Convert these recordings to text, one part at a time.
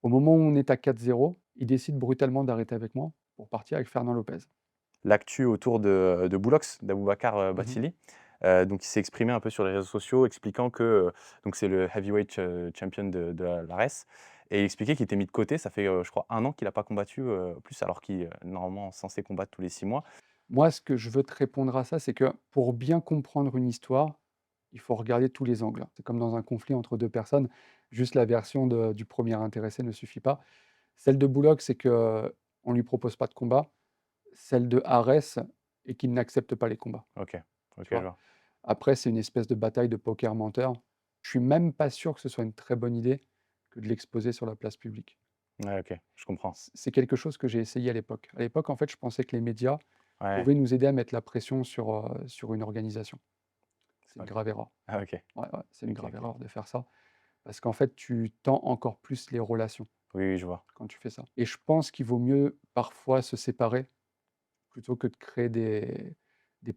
Au moment où on est à 4-0, il décide brutalement d'arrêter avec moi pour partir avec Fernand Lopez. L'actu autour de Boulox, d'Aboubacar, Mmh mh. Bathily. Donc il s'est exprimé un peu sur les réseaux sociaux expliquant que, donc c'est le heavyweight champion de l'ARES et il expliquait qu'il était mis de côté. Ça fait, je crois 1 an qu'il a pas combattu, plus alors qu'il est, normalement censé combattre tous les 6 mois. Moi, ce que je veux te répondre à ça, c'est que pour bien comprendre une histoire, il faut regarder tous les angles. C'est comme dans un conflit entre 2 personnes, juste la version du premier intéressé ne suffit pas. Celle de Bullock, c'est qu'on lui propose pas de combat. Celle de Arès est qu'il n'accepte pas les combats, OK, OK, tu je vois? vois. Après, c'est une espèce de bataille de poker menteur. Je suis même pas sûr que ce soit une très bonne idée que de l'exposer sur la place publique. Ouais, OK, je comprends. C'est quelque chose que j'ai essayé à l'époque. À l'époque, en fait, je pensais que les médias Ouais, pouvaient nous aider à mettre la pression sur une organisation. C'est une OK. grave erreur. Ah OK, Ouais, ouais, c'est une OK, grave OK. erreur de faire ça parce qu'en fait, tu tends encore plus les relations Oui, oui, je vois. quand tu fais ça et je pense qu'il vaut mieux parfois se séparer plutôt que de créer des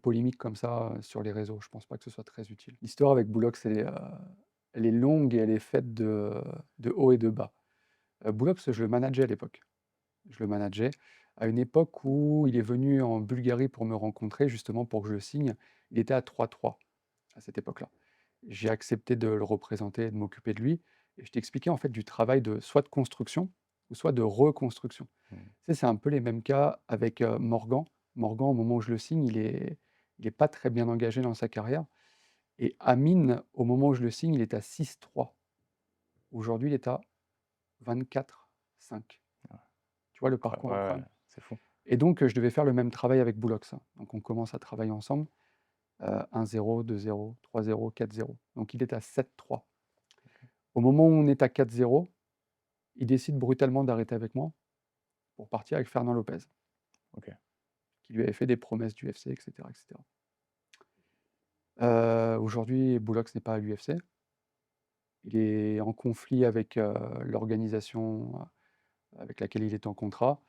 polémiques comme ça, sur les réseaux. Je pense pas que ce soit très utile. L'histoire avec Boulox, elle est longue et elle est faite de hauts et de bas. Boulox, je le manageais à l'époque. Je le manageais à une époque où il est venu en Bulgarie pour me rencontrer, justement pour que je le signe. Il était à 3-3 à cette époque-là. J'ai accepté de le représenter et de m'occuper de lui et je t'expliquais en fait du travail de soit de construction ou soit de reconstruction. Mmh. Tu sais, c'est un peu les mêmes cas avec, Morgan. Morgan, au moment où je le signe, il est pas très bien engagé dans sa carrière et Amine, au moment où je le signe, il est à 6-3. Aujourd'hui, il est à 24-5. Tu vois le Incroyable, parcours ouais, ouais, incroyable? c'est fou. Et donc, je devais faire le même travail avec Boulox, hein. Donc on commence à travailler ensemble, 1-0, 2-0, 3-0, 4-0. Donc il est à 7-3. Au moment où on est à 4-0, il décide brutalement d'arrêter avec moi pour partir avec Fernand Lopez, OK. qui lui avait fait des promesses d'UFC et cetera et cetera. Aujourd'hui, Boulox n'est pas à l'UFC. Il est en conflit avec, l'organisation, avec laquelle il est en contrat.